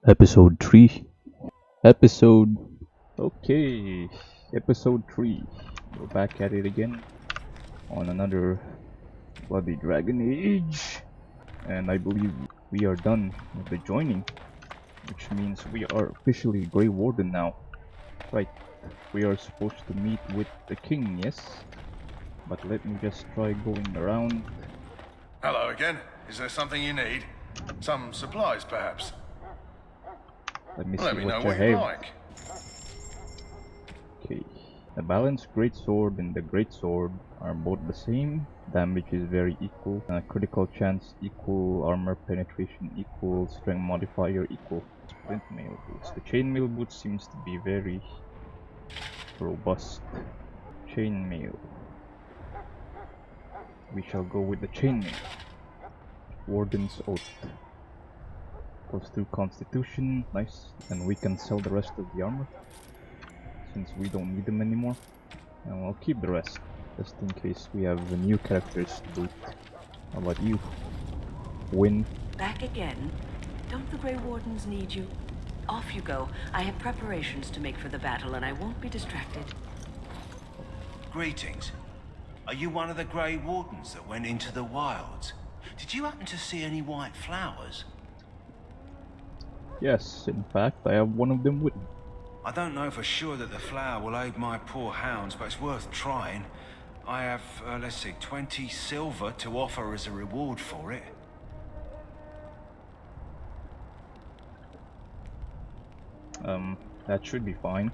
Episode 3. Episode. Okay. Episode 3. We're back at it again on another Bloody Dragon Age. And I believe we are done with the joining, which means we are officially Grey Warden now. Right. We are supposed to meet with the king, yes? But let me just try going around. Hello again. Is there something you need? Some supplies, perhaps? Let me see Let me know what what you you have. like. Okay. The balanced greatsword and the greatsword are both the same. Damage is very equal. Critical chance equal. Armor penetration equal. Strength modifier equal. Splint mail boots. The chainmail boot seems to be very robust. Chainmail. We shall go with the chainmail. Warden's Oath. +2 constitution, nice. And we can sell the rest of the armor, since we don't need them anymore. And we'll keep the rest, just in case we have the new characters to boot. How about you? Win. Back again? Don't the Grey Wardens need you? Off you go. I have preparations to make for the battle, and I won't be distracted. Greetings. Are you one of the Grey Wardens that went into the wilds? Did you happen to see any white flowers? Yes, in fact, I have one of them with me. I don't know for sure that the flower will aid my poor hounds, but it's worth trying. I have, let's see, 20 silver to offer as a reward for it. That should be fine.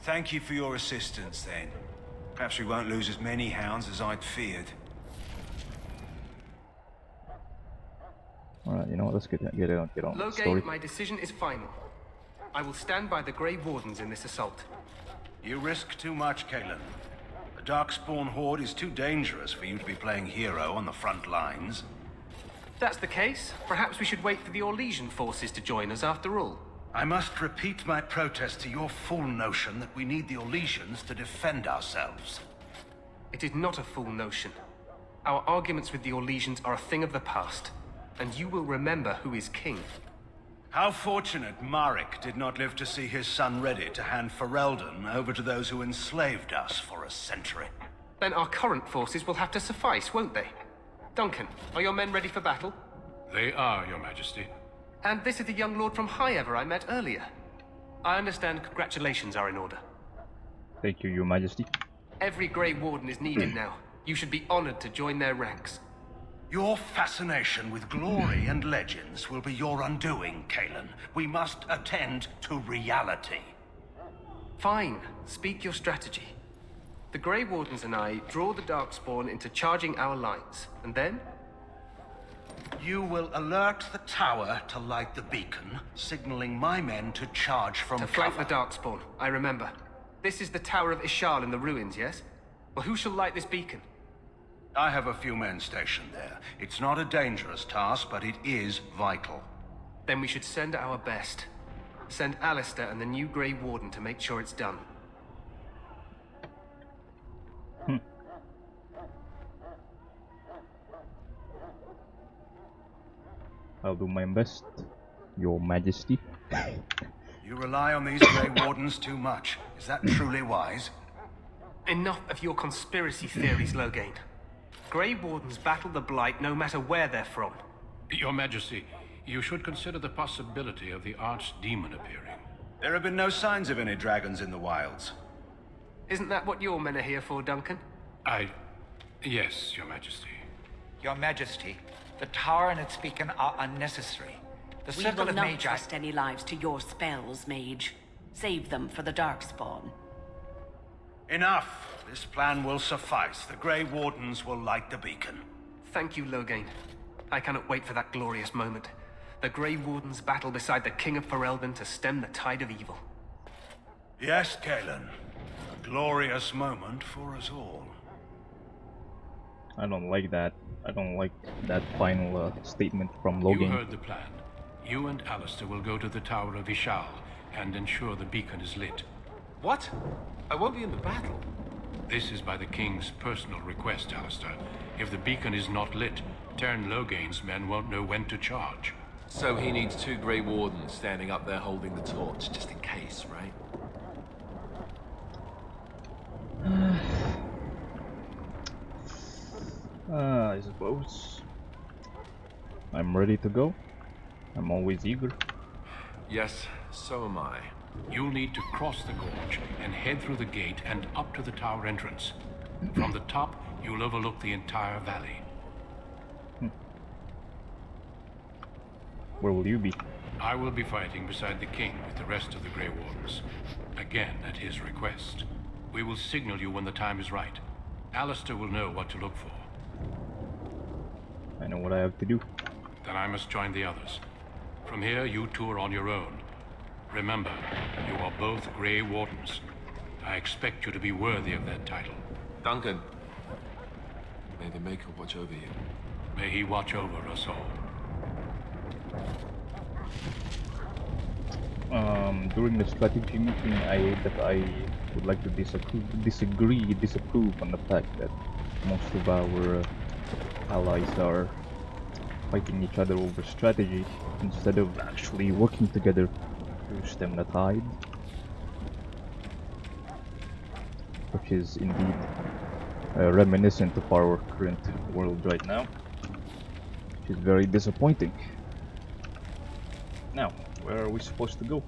Thank you for your assistance, then. Perhaps we won't lose as many hounds as I'd feared. Alright, you know what, let's get on with the story. Logate, my decision is final. I will stand by the Grey Wardens in this assault. You risk too much, Kalen. The darkspawn horde is too dangerous for you to be playing hero on the front lines. If that's the case, perhaps we should wait for the Orlesian forces to join us after all. I must repeat my protest to your fool notion that we need the Orlesians to defend ourselves. It is not a fool notion. Our arguments with the Orlesians are a thing of the past, and you will remember who is king. How fortunate Marek did not live to see his son ready to hand Ferelden over to those who enslaved us for a century. Then our current forces will have to suffice, won't they? Duncan, are your men ready for battle? They are, Your Majesty. And this is the young lord from Highever I met earlier. I understand congratulations are in order. Thank you, Your Majesty. Every Grey Warden is needed now. You should be honored to join their ranks. Your fascination with glory and legends will be your undoing, Kalen. We must attend to reality. Fine. Speak your strategy. The Grey Wardens and I draw the darkspawn into charging our lines, and then? You will alert the tower to light the beacon, signaling my men to charge from To flank cover. the darkspawn, I remember. This is the Tower of Ishal in the ruins, yes? Well, who shall light this beacon? I have a few men stationed there. It's not a dangerous task, but it is vital. Then we should send our best. Send Alistair and the new Grey Warden to make sure it's done. I'll do my best, Your Majesty. You rely on these Grey Wardens too much. Is that truly wise? Enough of your conspiracy theories, Loghain. Grey Wardens battle the Blight no matter where they're from. Your Majesty, you should consider the possibility of the archdemon appearing. There have been no signs of any dragons in the wilds. Isn't that what your men are here for, Duncan? Yes, Your Majesty. Your Majesty, the tower and its beacon are unnecessary. The We circle will of not Magi... trust any lives to your spells, mage. Save them for the darkspawn. Enough! This plan will suffice. The Grey Wardens will light the beacon. Thank you, Loghain. I cannot wait for that glorious moment. The Grey Wardens battle beside the King of Ferelden to stem the tide of evil. Yes, Kalen. A glorious moment for us all. I don't like that. I don't like that final statement from You Logan. heard the plan. You and Alistair will go to the Tower of Ishal and ensure the beacon is lit. What? I won't be in the battle. This is by the King's personal request, Alistair. If the beacon is not lit, Tern Loghain's men won't know when to charge. So he needs 2 Grey Wardens standing up there holding the torch, just in case, right? I suppose. I'm ready to go. I'm always eager. Yes, so am I. You'll need to cross the gorge and head through the gate and up to the tower entrance. From the top, you'll overlook the entire valley. Where will you be? I will be fighting beside the king with the rest of the Grey Wardens. Again, at his request. We will signal you when the time is right. Alistair will know what to look for. I know what I have to do. Then I must join the others. From here, you two are on your own. Remember, you are both Grey Wardens. I expect you to be worthy of that title. Duncan, may the Maker watch over you. May he watch over us all. During the strategy meeting, I would like to disapprove on the fact that most of our allies are fighting each other over strategy instead of actually working together to stem the tide, which is indeed reminiscent of our current world right now, which is very disappointing. Now, where are we supposed to go?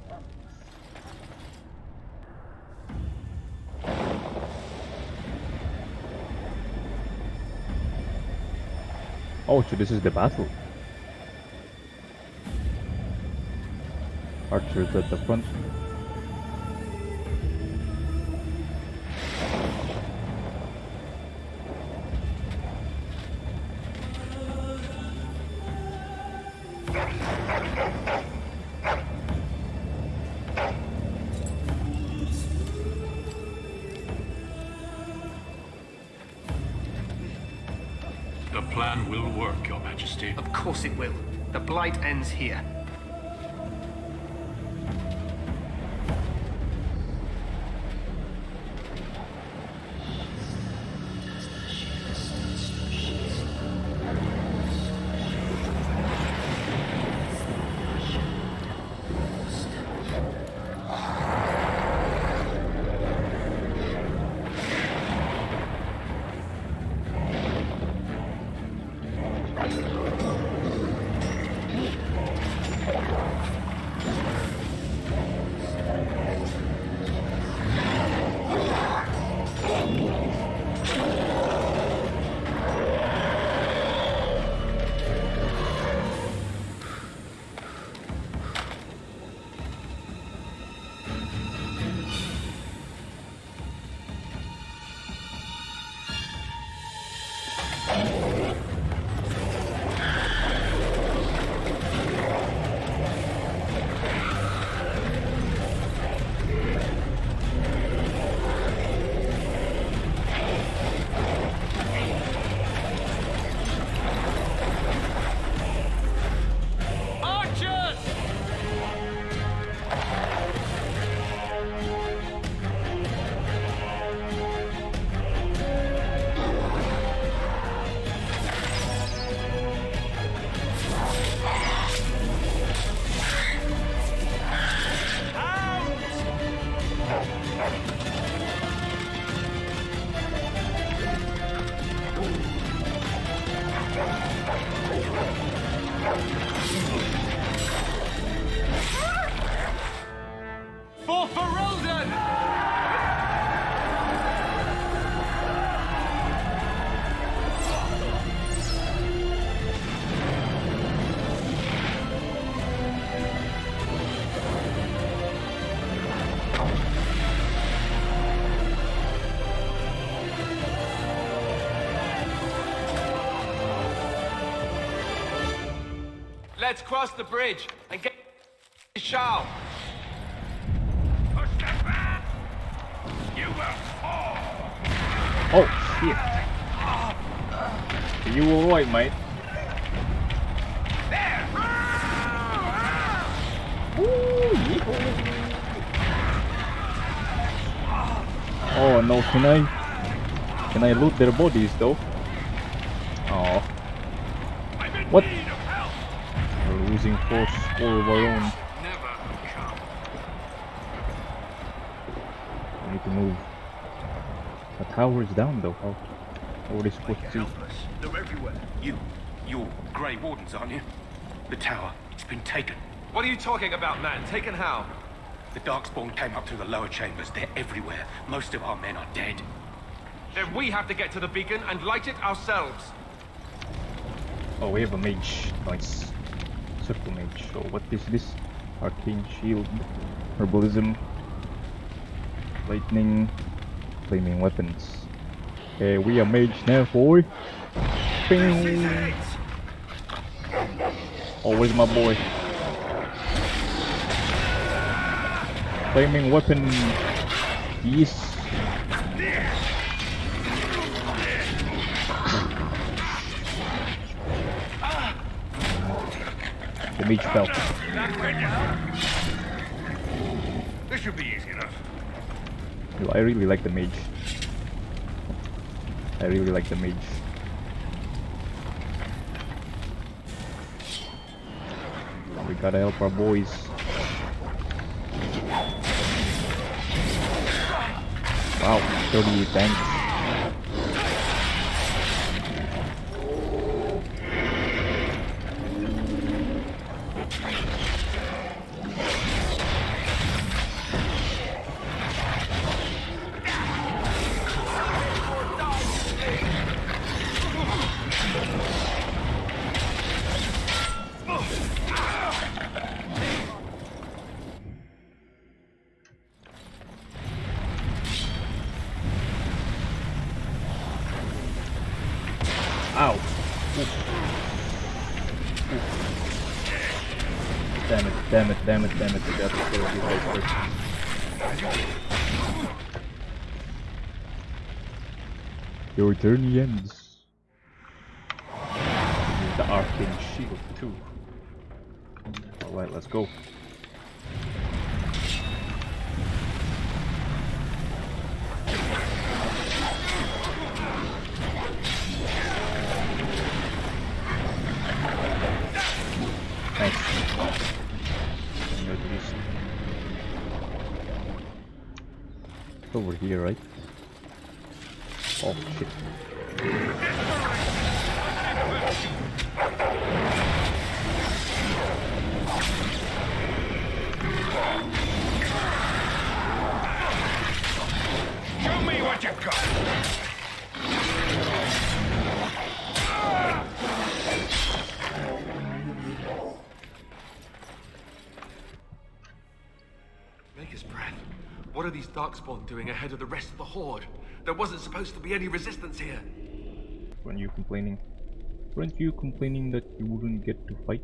Oh, so this is the battle. Archers at the front. The plan will work, Your Majesty. Of course it will. The blight ends here. Let's cross the bridge and get to Shao. Push them back! You will fall! Oh shit! Are you alright, mate? There! Oh no, can I loot their bodies though? Oh. I'm in What? need of help! We're using force all of our own. Never come. We need to move. The tower is down though. How are they supposed to see? Helpless. They're everywhere. You're Grey Wardens, aren't you? The tower, it's been taken. What are you talking about, man? Taken how? The darkspawn came up through the lower chambers. They're everywhere. Most of our men are dead. Then we have to get to the beacon and light it ourselves. Oh, we have a mage. Nice. Circle mage. So what is this? Arcane shield. Herbalism. Lightning. Flaming weapons. Okay, we are mage now, boy. Bing. Oh, where's my boy? Flaming weapon. Yes. The mage fell. This should be easy enough. Yo, I really like the mage. I really like the mage. We gotta help our boys. Wow, 38 tanks. Ow! Oof. Oof. Damn it, damn it, damn it, damn it, I got to kill you guys first. Your journey ends. Use the arcane shield too. Alright, let's go. Nice. It's over here, right? Oh shit. Show me what you got. Maker's breath. What are these darkspawn doing ahead of the rest of the horde? There wasn't supposed to be any resistance here. Weren't you complaining? Weren't you complaining that you wouldn't get to fight?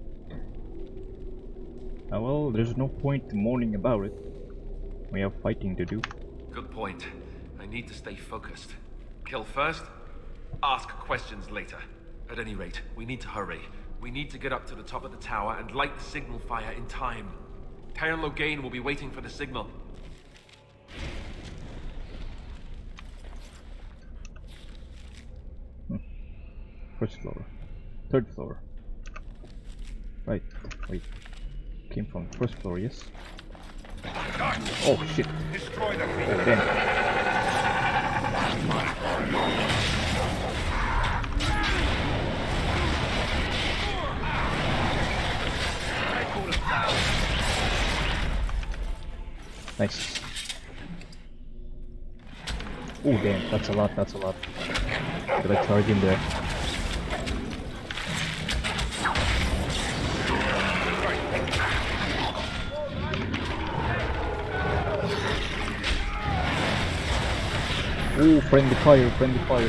Ah well, there's no point mourning about it. We have fighting to do. Good point. I need to stay focused. Kill first, ask questions later. At any rate, we need to hurry. We need to get up to the top of the tower and light the signal fire in time. Tyron Logain will be waiting for the signal. First floor. Third floor. Right. Wait. Came from the first floor, yes? Oh shit. Destroy the Oh damn. Nice. Oh damn, that's a lot, that's a lot. Did I charge in there? Ooh, friendly fire, friendly fire.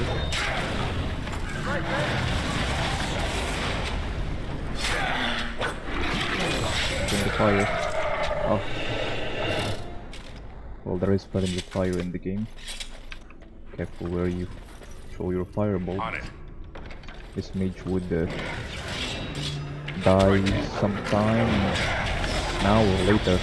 Friendly fire. Oh. Well, there is friendly fire in the game. Careful where you throw your fireball. On it. This mage would die sometime now or later.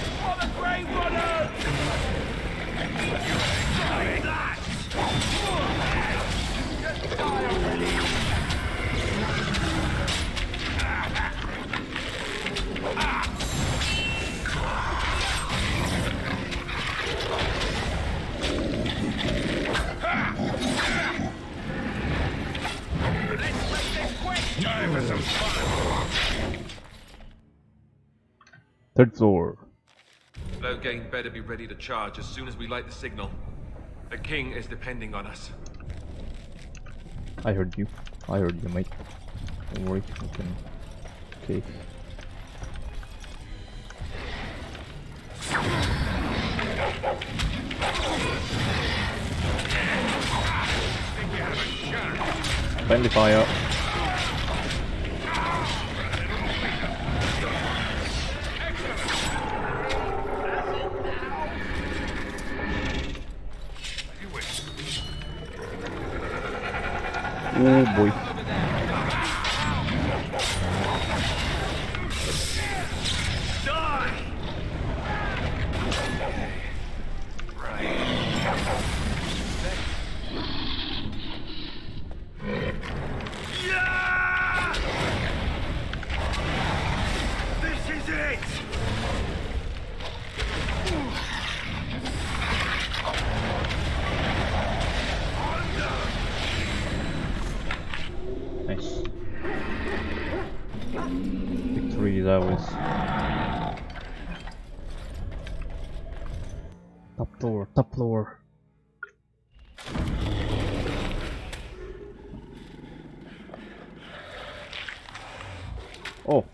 Third floor. Loghain better be ready to charge as soon as we light the signal. The king is depending on us. I heard you. I heard you, mate. Don't worry. We can. Okay. Friendly fire. Oh boy. This is it! Nice. Victory is ours. Top floor, top floor. Oh.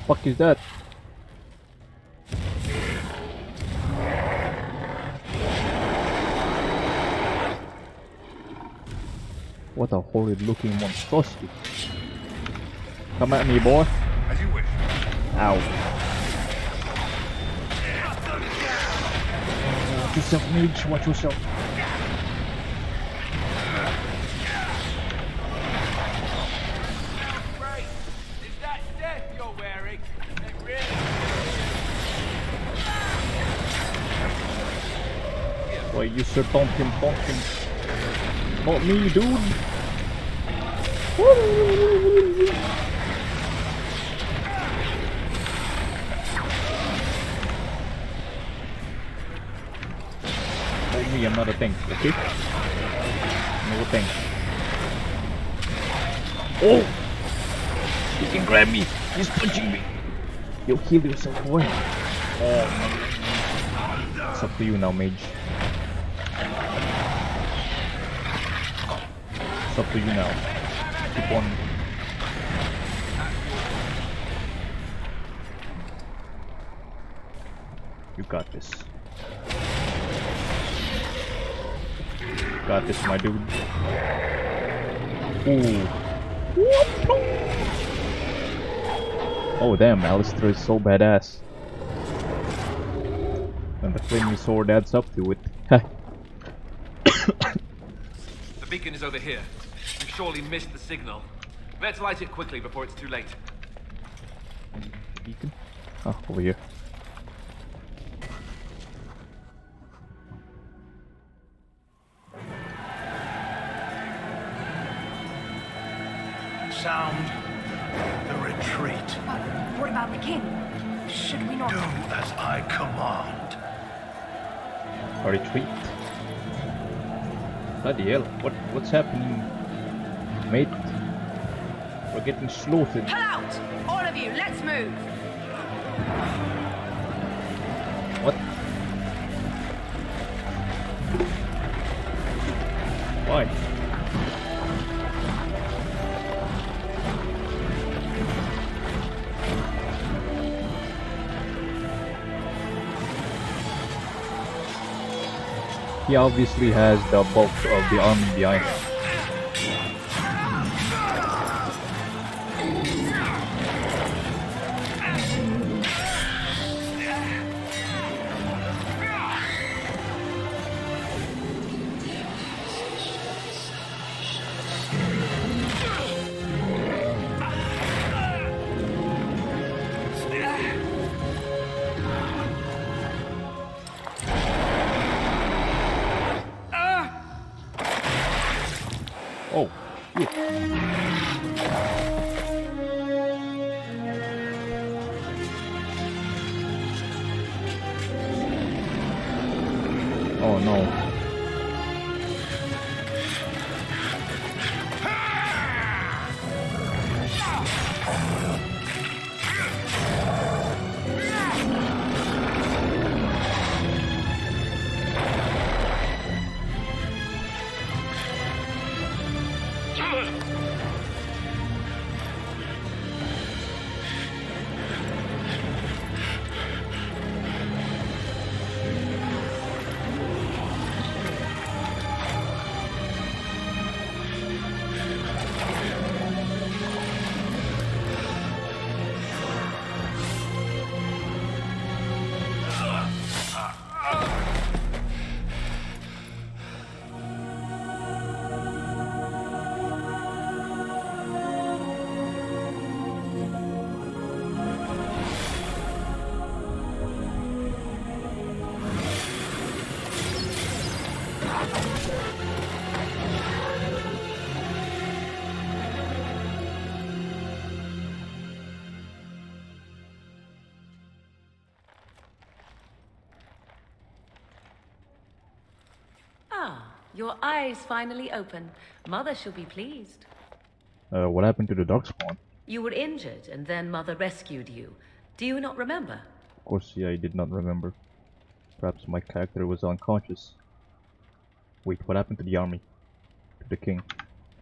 Fuck is that? What a horrid looking monstrosity. Come at me, boy. As you wish. Ow. Watch yourself, mage. Watch yourself. Right. Is that death you're wearing? It really Why you sir pumpkin. Not me, dude. Oh me, I'm not a tank, okay? No tank. Oh! He can grab me! He's punching me! You'll heal yourself, boy. Oh, it's up to you now, mage. It's up to you now. Keep on. You got this. Got this, my dude. Ooh. Oh damn, Alistair is so badass. And the flaming sword adds up to it. The beacon is over here. We've surely missed the signal. Let's light it quickly before it's too late. Beacon? Oh, over here. Sound the retreat. But what about the king? Should we not... Do as I command. A retreat. Bloody hell, what's happening, mate? We're getting slaughtered. Pull out! All of you, let's move! What? Why? He obviously has the bulk of the army behind him. Oh, shit. Oh no. your eyes finally open. Mother shall be pleased. What happened to the darkspawn? You were injured, and then Mother rescued you. Do you not remember? Of course, yeah, I did not remember. Perhaps my character was unconscious. Wait, what happened to the army? To the king?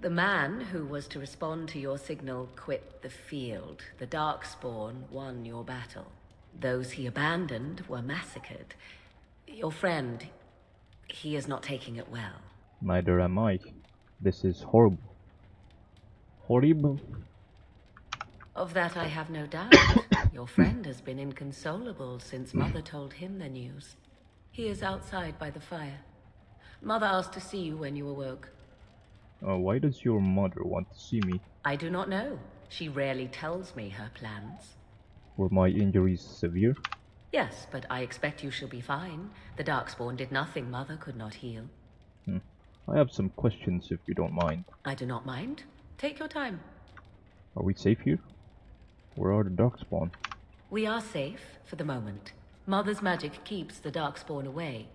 The man who was to respond to your signal quit the field. The darkspawn won your battle. Those he abandoned were massacred. Your friend, he is not taking it well. Neither am I. This is horrible. Horrible. Of that I have no doubt. Your friend has been inconsolable since Mother told him the news. He is outside by the fire. Mother asked to see you when you awoke. Why does your mother want to see me? I do not know. She rarely tells me her plans. Were my injuries severe? Yes, but I expect you shall be fine. The Darkspawn did nothing Mother could not heal. I have some questions if you don't mind. I do not mind. Take your time. Are we safe here? Where are the darkspawn? We are safe, for the moment. Mother's magic keeps the Darkspawn away.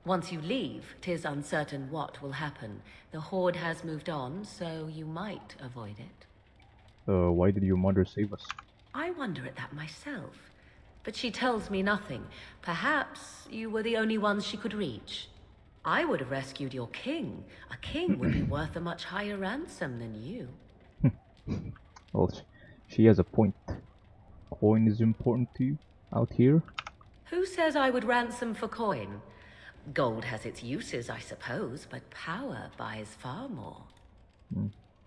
Once you leave, 'tis uncertain what will happen. The Horde has moved on, so you might avoid it. Why did your mother save us? I wonder at that myself. But she tells me nothing. Perhaps you were the only ones she could reach. I would have rescued your king. A king would be worth a much higher ransom than you. Well, she has a point. Coin is important to you out here? Who says I would ransom for coin? Gold has its uses, I suppose, but power buys far more.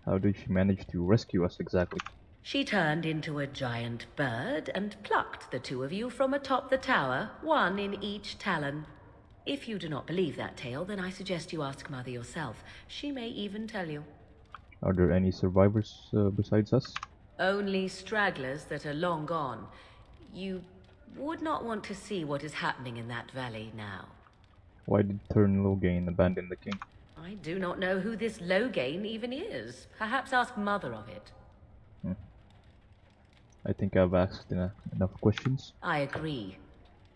How did she manage to rescue us exactly? She turned into a giant bird and plucked the two of you from atop the tower, one in each talon. If you do not believe that tale, then I suggest you ask Mother yourself. She may even tell you. Are there any survivors besides us? Only stragglers that are long gone. You would not want to see what is happening in that valley now. Why did Turn Logain abandon the king? I do not know who this Logain even is. Perhaps ask Mother of it. I think I've asked enough questions. I agree.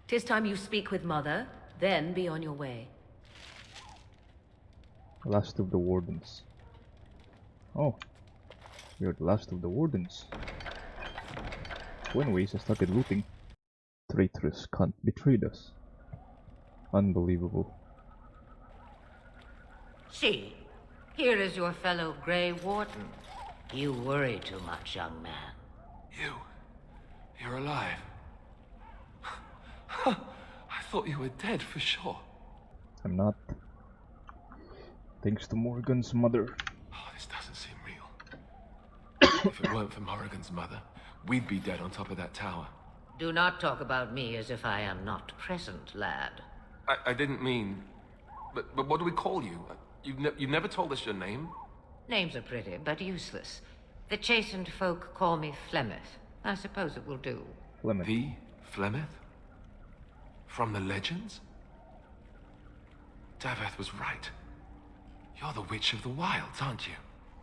'Tis time you speak with Mother, then be on your way. Last of the Wardens. Oh, we are the last of the Wardens. So anyways, I started looting. Traitorous cunt betrayed us. Unbelievable. See, here is your fellow Grey Warden. You worry too much, young man. You're alive. I thought you were dead for sure. I'm not. Thanks to Morgan's mother. Oh, this doesn't seem real. If it weren't for Morrigan's mother, we'd be dead on top of that tower. Do not talk about me as if I am not present, lad. I didn't mean... But what do we call you? You've never told us your name? Names are pretty, but useless. The chastened folk call me Flemeth. I suppose it will do. Flemeth. The Flemeth? From the legends? Daveth was right. You're the Witch of the Wilds, aren't you?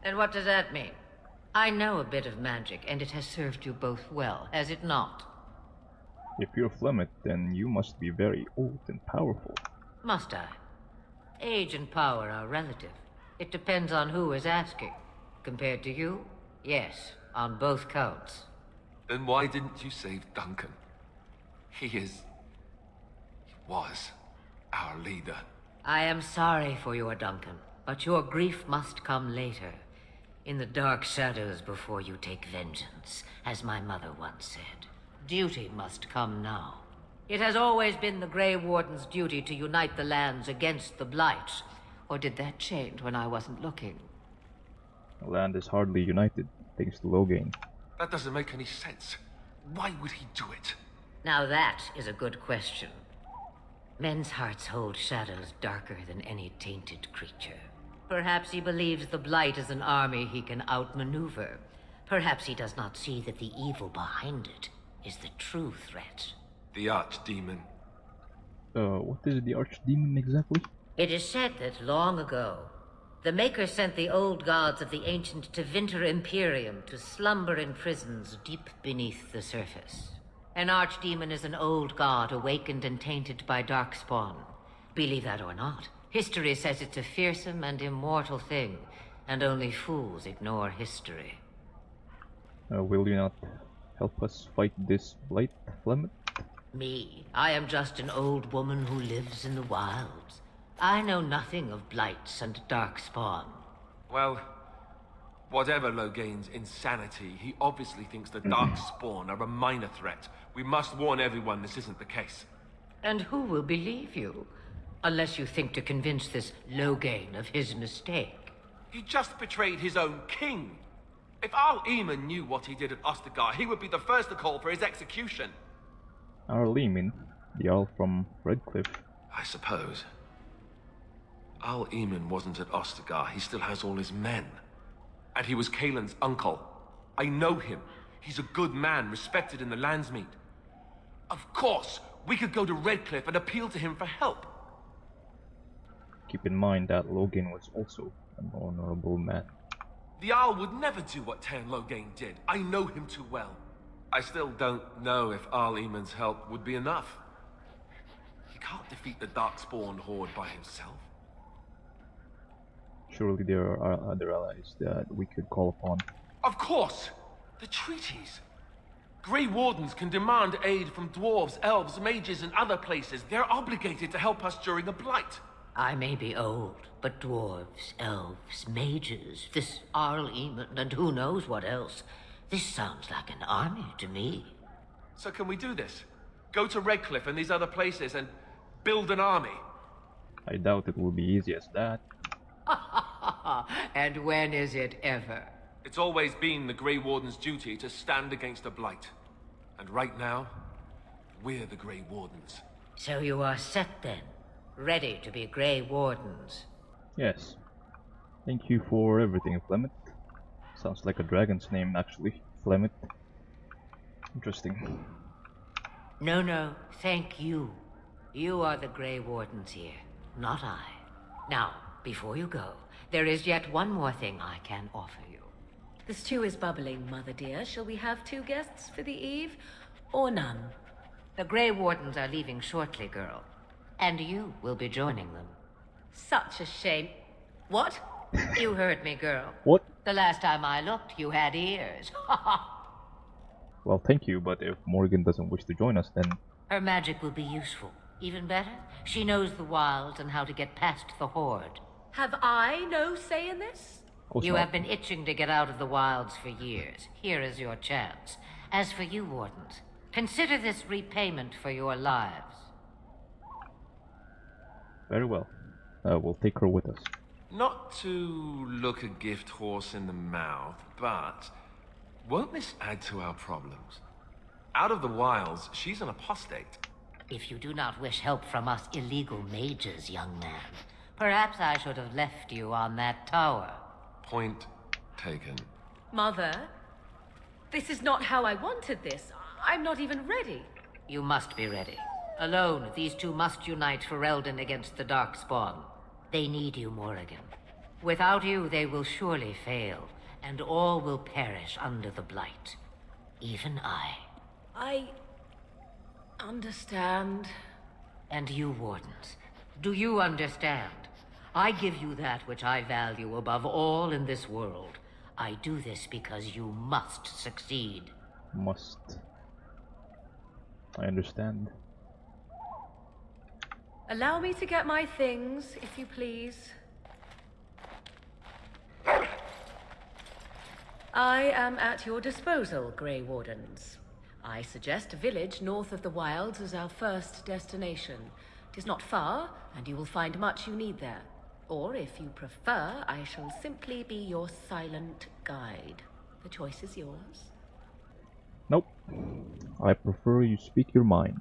And what does that mean? I know a bit of magic, and it has served you both well, has it not? If you're Flemeth, then you must be very old and powerful. Must I? Age and power are relative. It depends on who is asking. Compared to you, yes, on both counts. Then why didn't you save Duncan? He was our leader. I am sorry for your Duncan, but your grief must come later. In the dark shadows before you take vengeance, as my mother once said. Duty must come now. It has always been the Grey Warden's duty to unite the lands against the Blight. Or did that change when I wasn't looking? The land is hardly united, thanks to Logain. That doesn't make any sense. Why would he do it? Now that is a good question. Men's hearts hold shadows darker than any tainted creature. Perhaps he believes the Blight is an army he can outmaneuver. Perhaps he does not see that the evil behind it is the true threat. The Archdemon. What is the Archdemon exactly? It is said that long ago, the Maker sent the old gods of the ancient Tevinter Imperium to slumber in prisons deep beneath the surface. An Archdemon is an old god awakened and tainted by darkspawn. Believe that or not, History says it's a fearsome and immortal thing, and only fools ignore history. Will you not help us fight this blight, Flemeth? Me? I am just an old woman who lives in the wilds. I know nothing of blights and darkspawn. Well, whatever Loghain's insanity, he obviously thinks the darkspawn are a minor threat. We must warn everyone this isn't the case. And who will believe you? Unless you think to convince this Loghain of his mistake. He just betrayed his own king. If Al Eamon knew what he did at Ostagar, he would be the first to call for his execution. Al Eamon, the Jarl from Redcliffe. I suppose. Al Eamon wasn't at Ostagar. He still has all his men. And he was Kaelin's uncle. I know him. He's a good man, respected in the Landsmeet. Of course, we could go to Redcliffe and appeal to him for help. Keep in mind that Loghain was also an honorable man. The Jarl would never do what Tairn Loghain did. I know him too well. I still don't know if Al Eamon's help would be enough. He can't defeat the Darkspawn horde by himself. Surely there are other allies that we could call upon. Of course! The treaties! Grey Wardens can demand aid from dwarves, elves, mages, and other places. They're obligated to help us during a blight. I may be old, but dwarves, elves, mages, this Arl Eamon, and who knows what else. This sounds like an army to me. So can we do this? Go to Redcliffe and these other places and build an army? I doubt it will be easy as that. And when is it ever? It's always been the Grey Warden's duty to stand against a blight. And right now, we're the Grey Wardens. So you are set then? Ready to be Grey Wardens? Yes. Thank you for everything, Flemeth. Sounds like a dragon's name, actually. Flemeth. Interesting. No, thank you. You are the Grey Wardens here, not I. Now, before you go, there is yet one more thing I can offer you. The stew is bubbling, Mother dear. Shall we have 2 guests for the eve, or none? The Grey Wardens are leaving shortly, girl. And you will be joining them. Such a shame. What? You heard me, girl. What? The last time I looked, you had ears. Well, thank you, but if Morgan doesn't wish to join us, then... Her magic will be useful. Even better, she knows the wilds and how to get past the horde. Have I no say in this? You have been itching to get out of the wilds for years. Here is your chance. As for you, Wardens, consider this repayment for your lives. Very well. We'll take her with us. Not to look a gift horse in the mouth, but won't this add to our problems? Out of the wilds, she's an apostate. If you do not wish help from us illegal mages, young man, perhaps I should have left you on that tower. Point taken. Mother, this is not how I wanted this. I'm not even ready. You must be ready. Alone, these two must unite for Eldon against the Darkspawn. They need you, Morrigan. Without you, they will surely fail, and all will perish under the blight. Even I. I... understand. And you, Wardens, do you understand? I give you that which I value above all in this world. I do this because you must succeed. Must. I understand. Allow me to get my things, if you please. I am at your disposal, Grey Wardens. I suggest a village north of the wilds as our first destination. It is not far, and you will find much you need there. Or, if you prefer, I shall simply be your silent guide. The choice is yours. Nope. I prefer you speak your mind.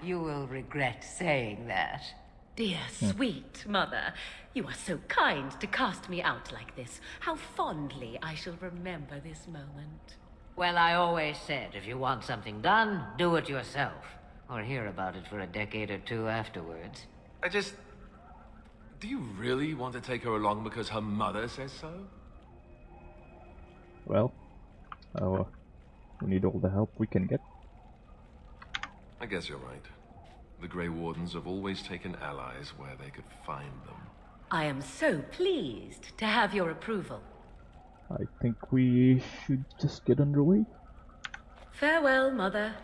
You will regret saying that. Dear, sweet mother, you are so kind to cast me out like this. How fondly I shall remember this moment. Well, I always said, if you want something done, do it yourself. Or hear about it for a decade or two afterwards. Do you really want to take her along because her mother says so? Well, we need all the help we can get. I guess you're right. The Grey Wardens have always taken allies where they could find them. I am so pleased to have your approval. I think we should just get underway. Farewell, Mother.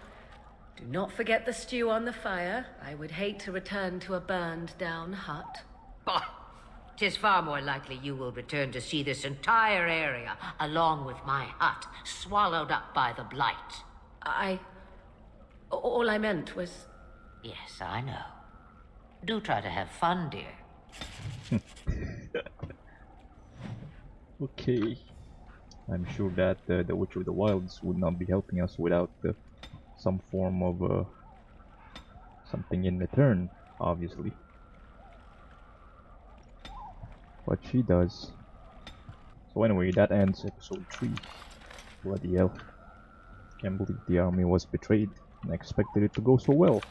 Do not forget the stew on the fire. I would hate to return to a burned-down hut. Bah! 'Tis far more likely you will return to see this entire area, along with my hut, swallowed up by the blight. All I meant was... Yes, I know. Do try to have fun, dear. Okay. I'm sure that the Witch of the Wilds would not be helping us without some form of something in return, obviously. But she does. So anyway, that ends episode 3. Bloody hell. Can't believe the army was betrayed and I expected it to go so well.